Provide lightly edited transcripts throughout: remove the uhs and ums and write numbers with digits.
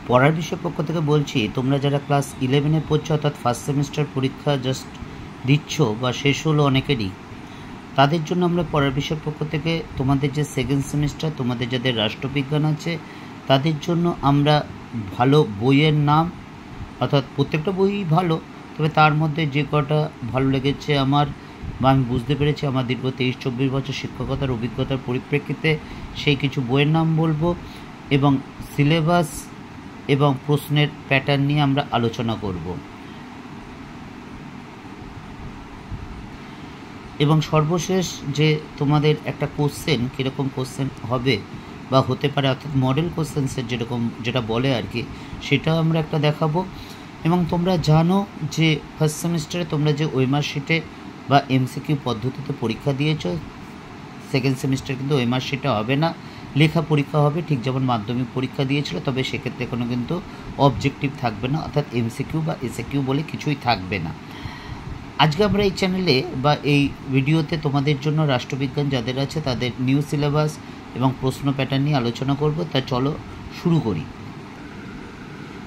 পড়ার বিষয় পক্ষ থেকে বলছি, তোমরা যারা ক্লাস 11-এ পড়ছো অর্থাৎ ফার্স্ট সেমিস্টার পরীক্ষা জাস্ট দিচ্ছ বা শেষ হলো অনেকেরই, তাদের জন্য আমরা পড়ার বিষয় পক্ষ থেকে তোমাদের যে সেকেন্ড সেমিস্টার, তোমাদের যাদের রাষ্ট্রবিজ্ঞান আছে, তাদের জন্য আমরা ভালো বইয়ের নাম, অর্থাৎ প্রত্যেকটা বইই ভালো, তবে তার মধ্যে যে কটা ভালো লেগেছে আমার বা আমি বুঝতে পেরেছি আমার দীর্ঘ 23-24 বছর শিক্ষকতার অভিজ্ঞতার পরিপ্রেক্ষিতে সেই কিছু বইয়ের নাম বলবো এবং সিলেবাস এবং প্রশ্নের প্যাটার্ন নিয়ে আমরা আলোচনা করব। এবং সর্বশেষ যে তোমাদের একটা কোশ্চেন, কীরকম কোশ্চেন হবে বা হতে পারে, অর্থাৎ মডেল কোশ্চেন্সের যেটা বলে আর কি, সেটা আমরা একটা দেখাবো। এবং তোমরা জানো যে ফার্স্ট সেমিস্টারে তোমরা যে ওএমআর শিটে বা এমসিকিউ পদ্ধতিতে পরীক্ষা দিয়েছো, সেকেন্ড সেমিস্টার কিন্তু ওএমআর শিটে হবে না, লেখা পরীক্ষা হবে, ঠিক যেমন মাধ্যমিক পরীক্ষা দিয়েছিল, তবে সেক্ষেত্রে কোনো কিন্তু অবজেক্টিভ থাকবে না, অর্থাৎ এমসিকিউ বা এসএকিউ বলে কিছুই থাকবে না। আজকে আমরা এই চ্যানেলে বা এই ভিডিওতে তোমাদের জন্য রাষ্ট্রবিজ্ঞান যাদের আছে তাদের নিউ সিলেবাস এবং প্রশ্ন প্যাটার্ন নিয়ে আলোচনা করব। তা চলো শুরু করি।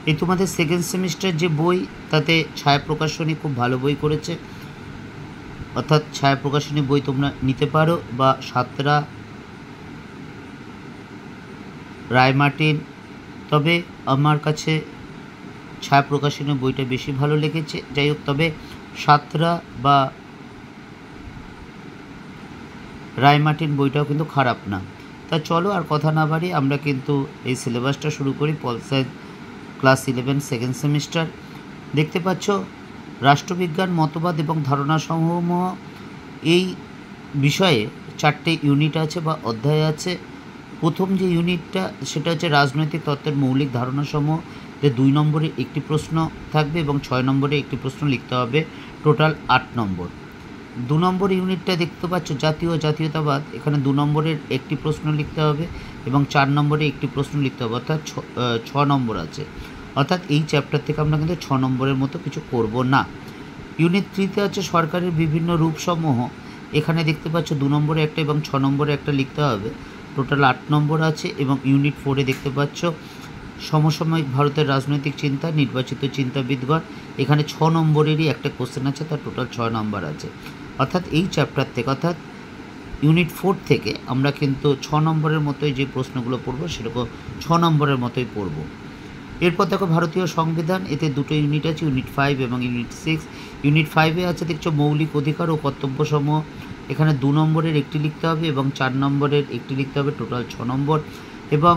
এই তোমাদের সেকেন্ড সেমিস্টার যে বই, তাতে ছায়া প্রকাশনী খুব ভালো বই করেছে, অর্থাৎ ছায়া প্রকাশনী বই তোমরা নিতে পারো, বা সাতরা, রায়মার্টিন। তবে আমার কাছে ছায়া প্রকাশনী বইটা বেশি ভালো লেগেছে। যাই হোক, তবে সাতরা বা রায়মার্টিন বইটাও কিন্তু খারাপ না। তা চলো আর কথা না বাড়ি আমরা কিন্তু এই সিলেবাসটা শুরু করি। Pol science class 11 second semester. দেখতে পাচ্ছ রাষ্ট্রবিজ্ঞান, মতবাদ এবং ধারণাসমূহ, এই বিষয়ে 4টে ইউনিট আছে বা অধ্যায় আছে। প্রথম যে ইউনিটটা সেটা হচ্ছে রাজনৈতিক তত্ত্বের মৌলিক ধারণাসমূহ, যে 2 নম্বরে একটি প্রশ্ন থাকবে এবং 6 নম্বরে একটি প্রশ্ন লিখতে হবে, টোটাল 8 নম্বর। 2 নম্বর ইউনিটটা দেখতে পাচ্ছ জাতীয় জাতীয়তাবাদ, এখানে 2 নম্বরের একটি প্রশ্ন লিখতে হবে এবং 4 নম্বরে একটি প্রশ্ন লিখতে হবে, অর্থাৎ 6 নম্বর আছে। অর্থাৎ এই চ্যাপ্টার থেকে আমরা কিন্তু 6 নম্বরের মতো কিছু করব না। ইউনিট 3তে আছে সরকারের বিভিন্ন রূপসমূহ, এখানে দেখতে পাচ্ছ 2 নম্বরে একটা এবং 6 নম্বরে একটা লিখতে হবে, টোটাল 8 নম্বর আছে। এবং ইউনিট 4-এ দেখতে পাচ্ছ সমসাময়িক ভারতের রাজনৈতিক চিন্তা, নির্বাচিত চিন্তাবিদগণ, এখানে 6 নম্বরেরই একটা কোশ্চেন আছে, তার টোটাল 6 নম্বর আছে। অর্থাৎ এই চ্যাপ্টার থেকে, অর্থাৎ ইউনিট 4 থেকে আমরা কিন্তু 6 নম্বরের মতোই যে প্রশ্নগুলো পড়ব সেরকম 6 নম্বরের মতোই পড়ব। এরপর দেখো ভারতীয় সংবিধান, এতে 2টো ইউনিট আছে, ইউনিট 5 এবং ইউনিট 6। ইউনিট 5-এ আছে দেখছো মৌলিক অধিকার ও কর্তব্যসমূহ, এখানে 2 নম্বরের একটি লিখতে হবে এবং 4 নম্বরের একটি লিখতে হবে, টোটাল 6 নম্বর। এবং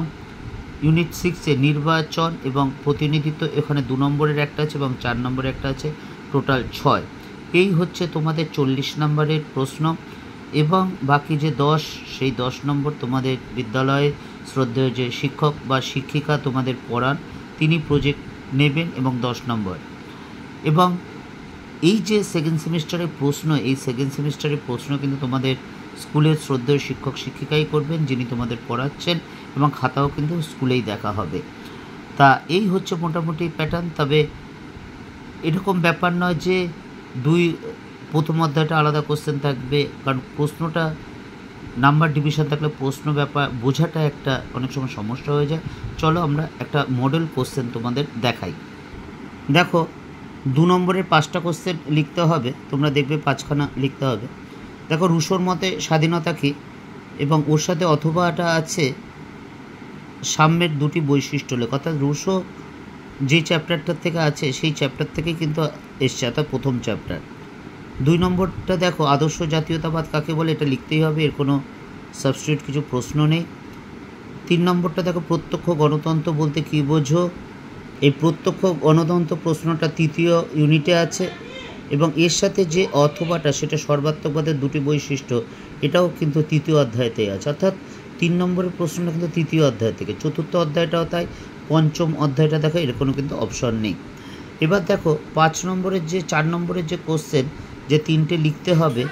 ইউনিট 6-এ নির্বাচন এবং প্রতিনিধিত্ব, এখানে 2 নম্বরের একটা আছে এবং 4 নম্বরের একটা আছে, টোটাল 6। এই হচ্ছে তোমাদের 40 নম্বরের প্রশ্ন। এবং বাকি যে 10, সেই 10 নম্বর তোমাদের বিদ্যালয়ে শ্রদ্ধেয় যে শিক্ষক বা শিক্ষিকা তোমাদের পড়ান, তিনি প্রজেক্ট নেবেন এবং 10 নম্বর। এবং এই যে সেকেন্ড সেমিস্টারের প্রশ্ন, এই সেকেন্ড সেমিস্টারের প্রশ্ন কিন্তু তোমাদের স্কুলের শ্রদ্ধেয় শিক্ষক শিক্ষিকাই করবেন, যিনি তোমাদের পড়াচ্ছেন, এবং খাতাও কিন্তু স্কুলেই দেখা হবে। তা এই হচ্ছে মোটামুটি প্যাটার্ন। তবে এরকম ব্যাপার নয় যে প্রথম অধ্যায়টা আলাদা কোশ্চেন থাকবে, কারণ প্রশ্নটা নাম্বার ডিভিশন থাকলে প্রশ্ন ব্যাপার বোঝাটা একটা অনেক সময় সমস্যা হয়ে যায়। চলো আমরা একটা মডেল কোশ্চেন তোমাদের দেখাই। দেখো 2 নম্বরের 5টা কোশ্চেন লিখতে হবে, তোমরা দেখবে 5খানা লিখতে হবে। দেখো রুশোর মতে স্বাধীনতা কী, এবং ওর সাথে অথবাটা আছে সাম্যের 2টি বৈশিষ্ট্য লেখ। অর্থাৎ রুশো যে চ্যাপ্টারটার থেকে আছে সেই চ্যাপ্টার থেকেই কিন্তু এসছে, অর্থাৎ প্রথম চ্যাপ্টার। 2 নম্বরটা দেখো আদর্শ জাতীয়তাবাদ কাকে বলে, এটা লিখতেই হবে, এর কোনো সাবস্টিটিউট কিছু প্রশ্ন নেই। 3 নম্বরটা দেখো প্রত্যক্ষ গণতন্ত্র বলতে কী বোঝো, এই প্রত্যক্ষ গণতন্ত্র প্রশ্নটা 3য় ইউনিটে আছে, এবং এর সাথে যে অথবাটা সেটা সর্বাত্মকবাদের 2টি বৈশিষ্ট্য, এটাও কিন্তু 3য় অধ্যায়তে আছে। অর্থাৎ 3 নম্বরের প্রশ্নটা কিন্তু 3য় অধ্যায় থেকে, 4র্থ অধ্যায়টাও তাই, 5ম অধ্যায়টা দেখো, এর কোনো কিন্তু অপশন নেই। এবার দেখো 5 নম্বরের যে 4 নম্বরের যে কোশ্চেন, যে 3টে লিখতে হবে,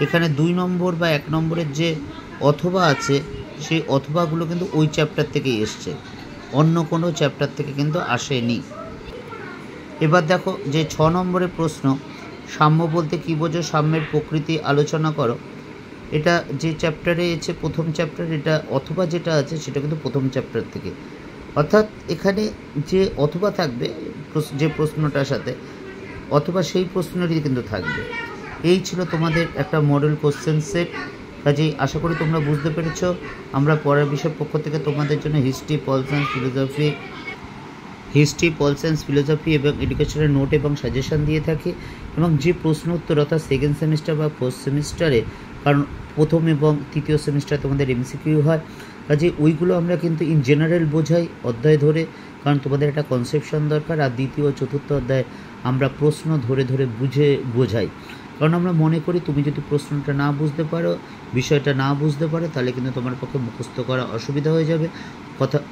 এখানে 2 নম্বর বা 1 নম্বরের যে অথবা আছে, সেই অথবাগুলো কিন্তু ওই চ্যাপ্টার থেকেই এসছে, অন্য কোনো চ্যাপ্টার থেকে কিন্তু আসেনি। এবার দেখো যে 6 নম্বরের প্রশ্ন, সাম্য বলতে কী বোঝো, সাম্যের প্রকৃতি আলোচনা করো, এটা যে চ্যাপ্টারে এসেছে প্রথম চ্যাপ্টার, এটা অথবা যেটা আছে সেটা কিন্তু প্রথম চ্যাপ্টার থেকে। অর্থাৎ এখানে যে অথবা থাকবে যে প্রশ্নটার সাথে, অথবা সেই প্রশ্নেরই কিন্তু থাকবে। এই ছিল তোমাদের একটা মডেল কোশ্চেন সেট। কাজেই আশা করি তোমরা বুঝতে পেরেছ। আমরা পরের বিষয়ের পক্ষ থেকে তোমাদের জন্য হিস্ট্রি, পল সায়েন্স, ফিলোসফি এবং এডুকেশনের নোট এবং সাজেশন দিয়ে থাকি। এবং যে প্রশ্ন উত্তর অর্থাৎ সেকেন্ড সেমিস্টার বা ফার্স্ট সেমিস্টারে, কারণ প্রথম এবং তৃতীয় সেমিস্টার তোমাদের এমসিকিউ হয়, কাজে ওইগুলো আমরা কিন্তু ইন জেনারেল বোঝাই অধ্যায় ধরে, কারণ তোমাদের একটা কনসেপশন দরকার। আর দ্বিতীয় ও চতুর্থ অধ্যায় আমরা প্রশ্ন ধরে ধরে বোঝাই, কারণ আমরা মনে করি তুমি যদি প্রশ্নটা না বুঝতে পারো, বিষয়টা না বুঝতে পারো, তাহলে কিন্তু তোমার পক্ষে মুখস্থ করা অসুবিধা হয়ে যাবে,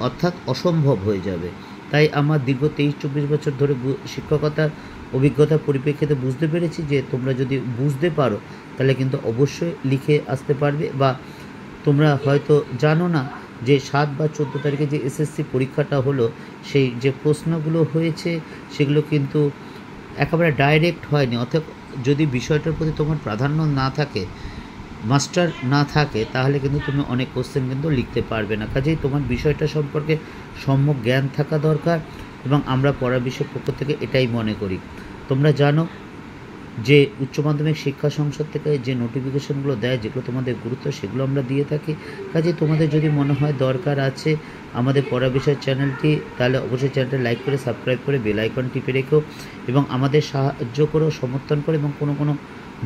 অর্থাৎ অসম্ভব হয়ে যাবে। তাই আমার দীর্ঘ 23-24 বছর ধরে শিক্ষকতার অভিজ্ঞতার পরিপ্রেক্ষিতে বুঝতে পেরেছি যে তোমরা যদি বুঝতে পারো তাহলে কিন্তু অবশ্যই লিখে আসতে পারবে। বা তোমরা হয়তো জানো না যে 7 বা 14 তারিখে যে এসএসসি পরীক্ষাটা হলো, সেই যে প্রশ্নগুলো হয়েছে সেগুলো কিন্তু একেবারে ডাইরেক্ট হয়নি। অর্থাৎ যদি বিষয়টার প্রতি তোমার প্রাধান্য না থাকে, মাস্টার না থাকে, তাহলে কিন্তু তুমি অনেক কোশ্চেন কিন্তু লিখতে পারবে না। কাজেই তোমার বিষয়টা সম্পর্কে সম্যক জ্ঞান থাকা দরকার, এবং আমরা পড়ার বিষয়ের পক্ষ থেকে এটাই মনে করি। তোমরা জানো যে উচ্চ মাধ্যমিক শিক্ষা সংসদ থেকে যে নোটিফিকেশনগুলো দেয়, যেগুলো তোমাদের গুরুত্ব, সেগুলো আমরা দিয়ে থাকি। কাজে তোমাদের যদি মনে হয় দরকার আছে আমাদের পড়া বিষয় চ্যানেলটি, তাহলে অবশ্যই চ্যানেলটা লাইক করে, সাবস্ক্রাইব করে, বেল আইকন টিপে রেখো এবং আমাদের সাহায্য করো, সমর্থন করো। এবং কোনো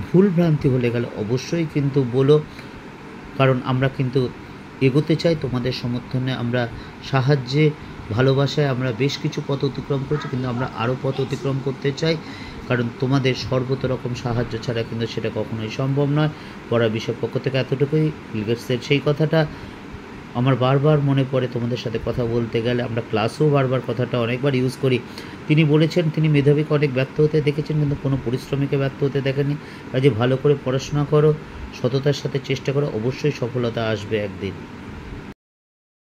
ভুল ভ্রান্তি হলে গেলে অবশ্যই কিন্তু বলো, কারণ আমরা কিন্তু এগোতে চাই তোমাদের সমর্থনে। আমরা সাহায্যে, ভালোবাসায় আমরা বেশ কিছু পথ অতিক্রম করেছি, কিন্তু আমরা আরও পথ অতিক্রম করতে চাই, কারণ তোমাদের সর্বত রকম সাহায্য ছাড়া কিন্তু সেটা কখনোই সম্ভব নয়। পড়া বিষয়ের পক্ষ থেকে এতটুকুই। বিল গেটসের সেই কথাটা আমার বারবার মনে পড়ে তোমাদের সাথে কথা বলতে গেলে। আমরা ক্লাসেও বারবার কথাটা অনেকবার ইউজ করি। তিনি বলেছেন তিনি মেধাবীকে অনেক ব্যর্থ হতে দেখেছেন, কিন্তু কোনো পরিশ্রমীকে ব্যর্থ হতে দেখেনি। কাজে ভালো করে পড়াশোনা করো, সততার সাথে চেষ্টা করো, অবশ্যই সফলতা আসবে একদিন।